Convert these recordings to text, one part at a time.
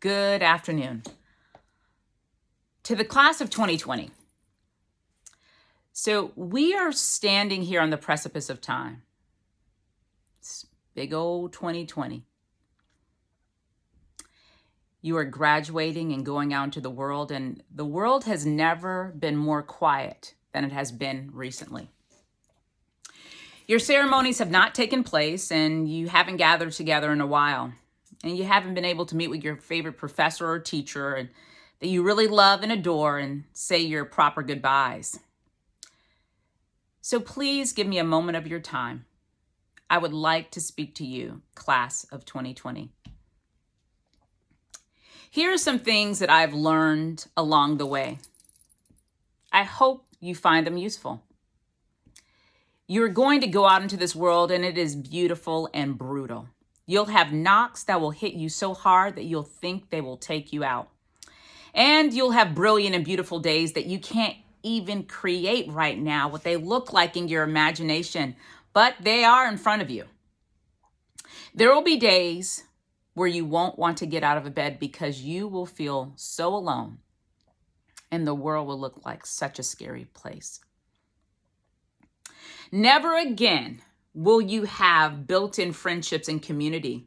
Good afternoon. To the class of 2020. So we are standing here on the precipice of time. It's big old 2020. You are graduating and going out into the world, and the world has never been more quiet than it has been recently. Your ceremonies have not taken place, and you haven't gathered together in a while. And you haven't been able to meet with your favorite professor or teacher and that you really love and adore and say your proper goodbyes. So please give me a moment of your time. I would like to speak to you, class of 2020. Here are some things that I've learned along the way. I hope you find them useful. You're going to go out into this world and it is beautiful and brutal. You'll have knocks that will hit you so hard that you'll think they will take you out. And you'll have brilliant and beautiful days that you can't even create right now what they look like in your imagination, but they are in front of you. There will be days where you won't want to get out of bed because you will feel so alone and the world will look like such a scary place. Never again will you have built-in friendships and community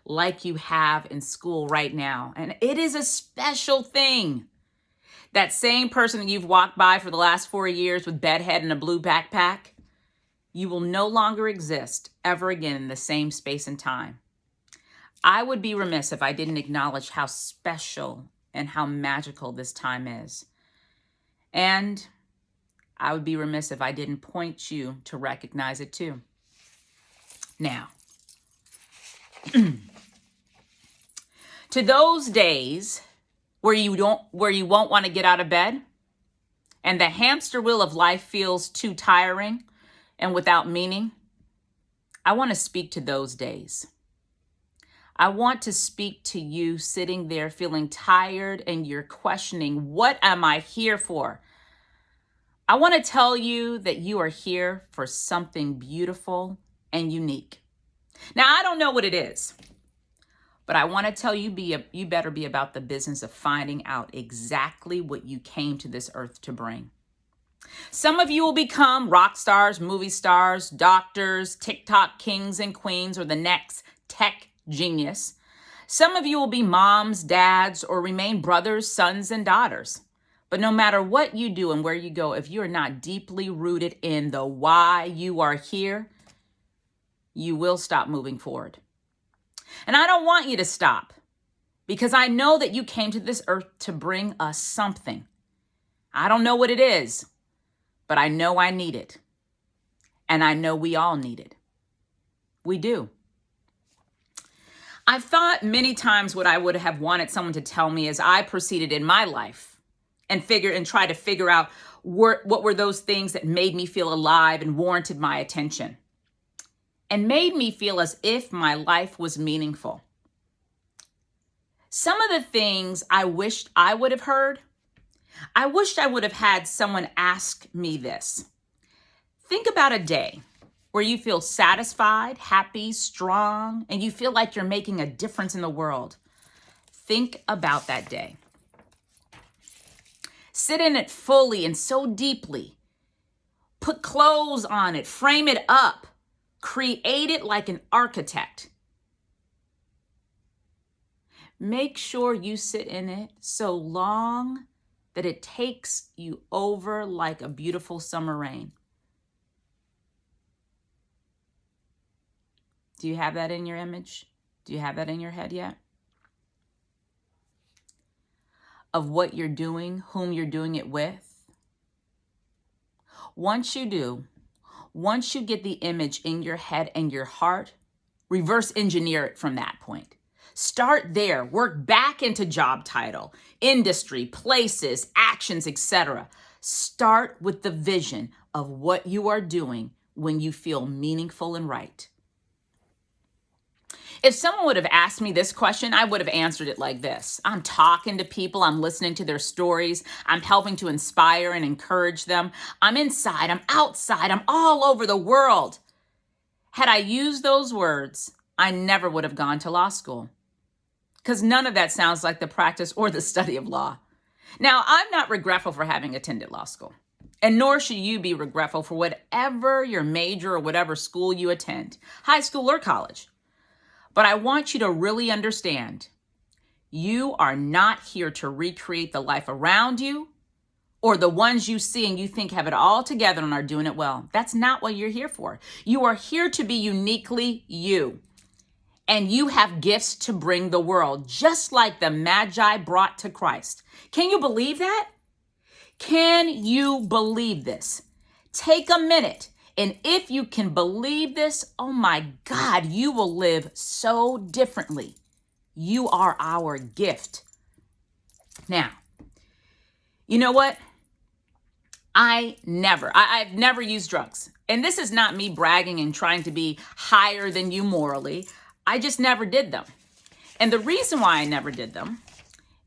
like you have in school right now. And it is a special thing. That same person that you've walked by for the last 4 years with bedhead and a blue backpack, you will no longer exist ever again in the same space and time. I would be remiss if I didn't acknowledge how special and how magical this time is. And I would be remiss if I didn't point you to recognize it too. Now, to those days where you won't want to get out of bed and the hamster wheel of life feels too tiring and without meaning, I want to speak to those days. I want to speak to you sitting there feeling tired and you're questioning, what am I here for? I want to tell you that you are here for something beautiful and unique. Now, I don't know what it is, but I want to tell you, you better be about the business of finding out exactly what you came to this earth to bring. Some of you will become rock stars, movie stars, doctors, TikTok kings and queens, or the next tech genius. Some of you will be moms, dads, or remain brothers, sons, and daughters. But no matter what you do and where you go, if you are not deeply rooted in the why you are here, you will stop moving forward. And I don't want you to stop because I know that you came to this earth to bring us something. I don't know what it is, but I know I need it. And I know we all need it. We do. I've thought many times what I would have wanted someone to tell me as I proceeded in my life and try to figure out what were those things that made me feel alive and warranted my attention and made me feel as if my life was meaningful. Some of the things I wished I would have heard, I wished I would have had someone ask me this. Think about a day where you feel satisfied, happy, strong, and you feel like you're making a difference in the world. Think about that day. Sit in it fully and so deeply. Put clothes on it, frame it up, create it like an architect. Make sure you sit in it so long that it takes you over like a beautiful summer rain. Do you have that in your image? Do you have that in your head yet? Of what you're doing, whom you're doing it with. Once you do, once you get the image in your head and your heart, reverse engineer it from that point. Start there, work back into job title, industry, places, actions, etc. Start with the vision of what you are doing when you feel meaningful and right. If someone would have asked me this question, I would have answered it like this. I'm talking to people. I'm listening to their stories. I'm helping to inspire and encourage them. I'm inside. I'm outside. I'm all over the world. Had I used those words, I never would have gone to law school. because none of that sounds like the practice or the study of law. Now, I'm not regretful for having attended law school, and nor should you be regretful for whatever your major or whatever school you attend, high school or college. But I want you to really understand, you are not here to recreate the life around you or the ones you see and you think have it all together and are doing it well. That's not what you're here for. You are here to be uniquely you. And you have gifts to bring the world, just like the Magi brought to Christ. Can you believe that? Can you believe this? Take a minute, and if you can believe this, oh my God, you will live so differently. You are our gift. Now, you know what? I've never used drugs. And this is not me bragging and trying to be higher than you morally. I just never did them. And the reason why I never did them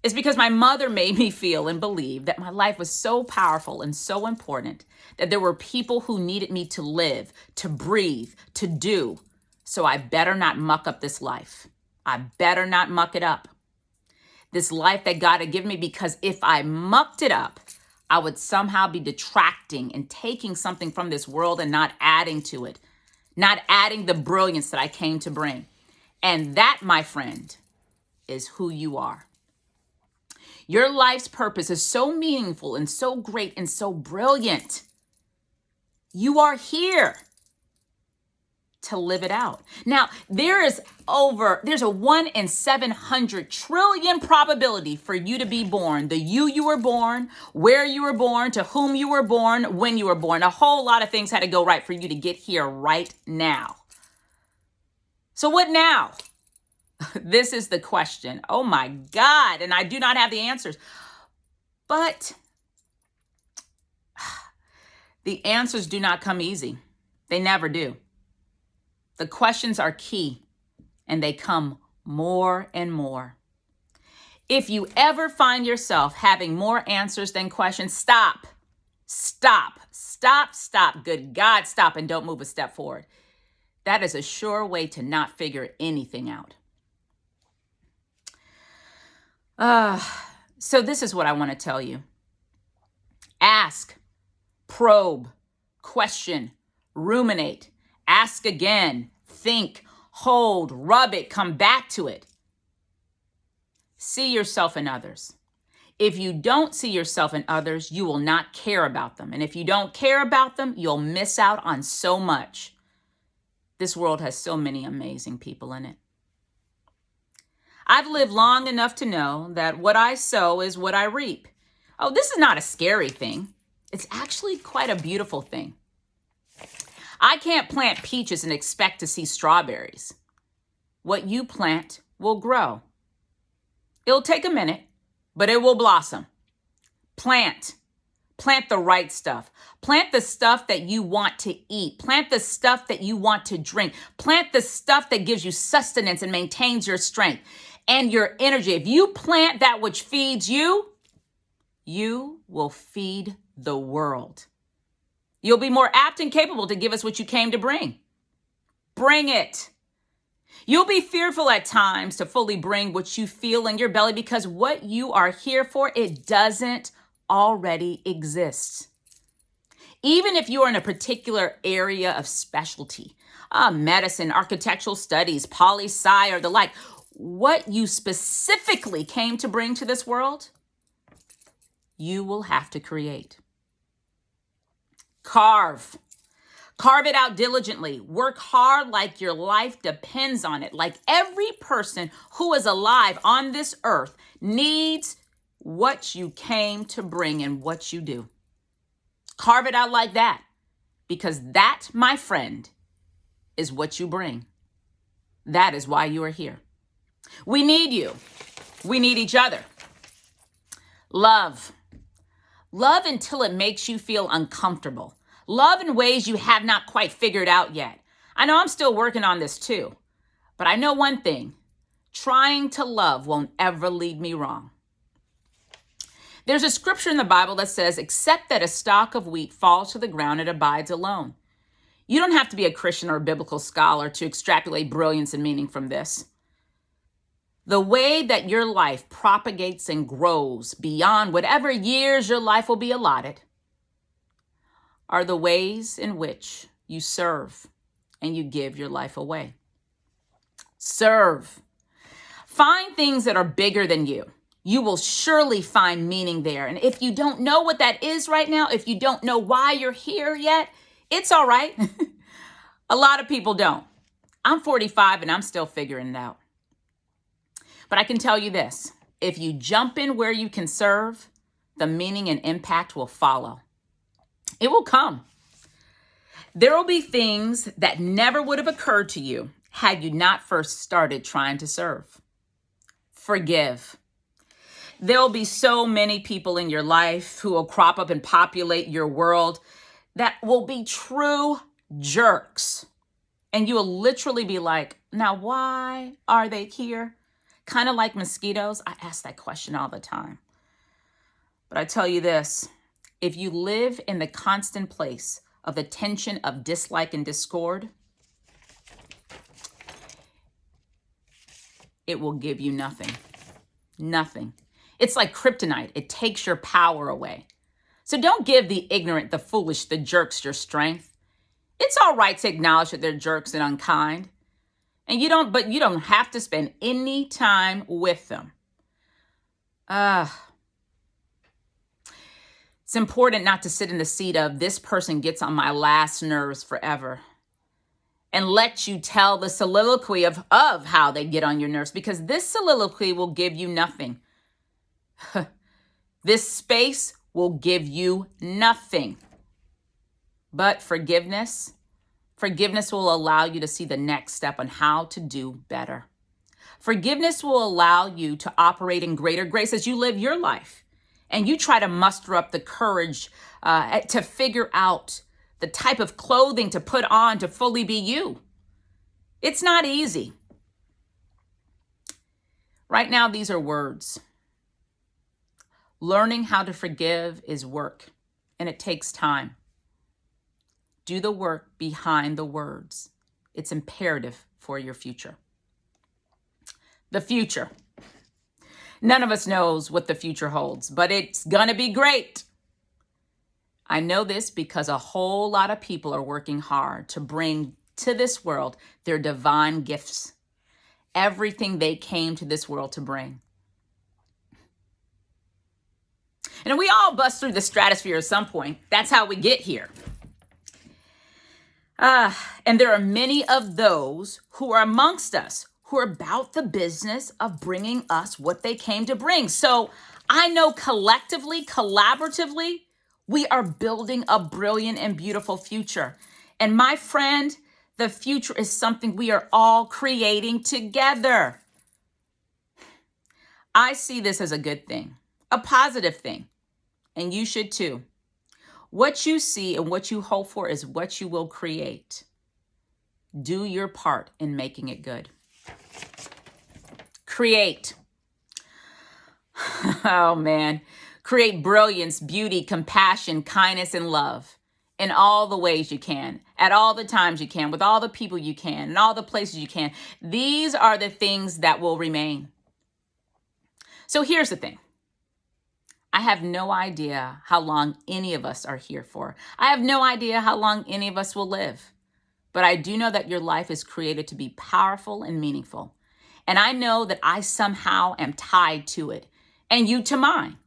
is because my mother made me feel and believe that my life was so powerful and so important that there were people who needed me to live, to breathe, to do. So I better not muck up this life. I better not muck it up. This life that God had given me, because if I mucked it up, I would somehow be detracting and taking something from this world and not adding to it, not adding the brilliance that I came to bring. And that, my friend, is who you are. Your life's purpose is so meaningful and so great and so brilliant. You are here to live it out. Now, there's a 1 in 700 trillion probability for you to be born. The you were born, where you were born, to whom you were born, when you were born. A whole lot of things had to go right for you to get here right now. So what now? This is the question. Oh my God. And I do not have the answers. But the answers do not come easy. They never do. The questions are key, and they come more and more. If you ever find yourself having more answers than questions, stop. Good God, stop and don't move a step forward. That is a sure way to not figure anything out. So this is what I want to tell you. Ask, probe, question, ruminate, ask again, think, hold, rub it, come back to it. See yourself in others. If you don't see yourself in others, you will not care about them. And if you don't care about them, you'll miss out on so much. This world has so many amazing people in it. I've lived long enough to know that what I sow is what I reap. Oh, this is not a scary thing. It's actually quite a beautiful thing. I can't plant peaches and expect to see strawberries. What you plant will grow. It'll take a minute, but it will blossom. Plant the right stuff. Plant the stuff that you want to eat. Plant the stuff that you want to drink. Plant the stuff that gives you sustenance and maintains your strength and your energy. If you plant that which feeds you, you will feed the world. You'll be more apt and capable to give us what you came to bring. Bring it. You'll be fearful at times to fully bring what you feel in your belly because what you are here for, it doesn't already exist. Even if you're in a particular area of specialty, medicine, architectural studies, poli-sci, or the like, what you specifically came to bring to this world, you will have to create. Carve it out diligently. Work hard like your life depends on it. Like every person who is alive on this earth needs what you came to bring and what you do. Carve it out like that, because that, my friend, is what you bring. That is why you are here. We need you. We need each other. Love. Love until it makes you feel uncomfortable. Love in ways you have not quite figured out yet. I know I'm still working on this too, but I know one thing. Trying to love won't ever lead me wrong. There's a scripture in the Bible that says, except that a stalk of wheat falls to the ground, it abides alone. You don't have to be a Christian or a biblical scholar to extrapolate brilliance and meaning from this. The way that your life propagates and grows beyond whatever years your life will be allotted are the ways in which you serve and you give your life away. Serve. Find things that are bigger than you. You will surely find meaning there. And if you don't know what that is right now, if you don't know why you're here yet, it's all right. A lot of people don't. I'm 45 and I'm still figuring it out. But I can tell you this, if you jump in where you can serve, the meaning and impact will follow. It will come. There will be things that never would have occurred to you had you not first started trying to serve. Forgive. There'll be so many people in your life who will crop up and populate your world that will be true jerks. And you will literally be like, now why are they here? Kind of like mosquitoes. I ask that question all the time. But I tell you this, if you live in the constant place of the tension of dislike and discord, it will give you nothing. Nothing. It's like kryptonite. It takes your power away. So don't give the ignorant, the foolish, the jerks your strength. It's all right to acknowledge that they're jerks and unkind. And you don't have to spend any time with them. It's important not to sit in the seat of this person gets on my last nerves forever and let you tell the soliloquy of how they get on your nerves, because this soliloquy will give you nothing. This space will give you nothing. But forgiveness will allow you to see the next step on how to do better. Forgiveness will allow you to operate in greater grace as you live your life and you try to muster up the courage to figure out the type of clothing to put on to fully be you. It's not easy. Right now, these are words. Learning how to forgive is work, and it takes time. Do the work behind the words. It's imperative for your future. The future. None of us knows what the future holds, but it's going to be great. I know this because a whole lot of people are working hard to bring to this world their divine gifts, everything they came to this world to bring. And we all bust through the stratosphere at some point. That's how we get here. And there are many of those who are amongst us who are about the business of bringing us what they came to bring. So I know collectively, collaboratively, we are building a brilliant and beautiful future. And my friend, the future is something we are all creating together. I see this as a good thing, a positive thing, and you should too. What you see and what you hope for is what you will create. Do your part in making it good. Create. Oh man. Create brilliance, beauty, compassion, kindness, and love in all the ways you can, at all the times you can, with all the people you can, in all the places you can. These are the things that will remain. So here's the thing. I have no idea how long any of us are here for. I have no idea how long any of us will live. But I do know that your life is created to be powerful and meaningful. And I know that I somehow am tied to it, and you to mine.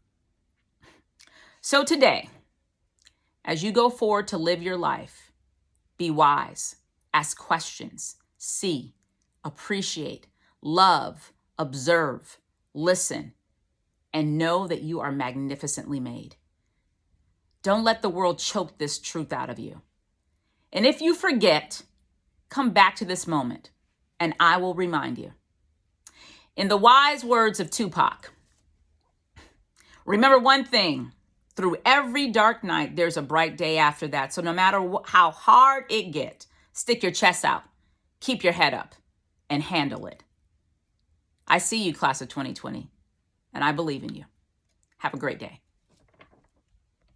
So today, as you go forward to live your life, be wise, ask questions, see, appreciate, love, observe, listen, and know that you are magnificently made. Don't let the world choke this truth out of you. And if you forget, come back to this moment, and I will remind you. In the wise words of Tupac, remember one thing, through every dark night, there's a bright day after that. So no matter how hard it gets, stick your chest out, keep your head up, and handle it. I see you, class of 2020, and I believe in you. Have a great day.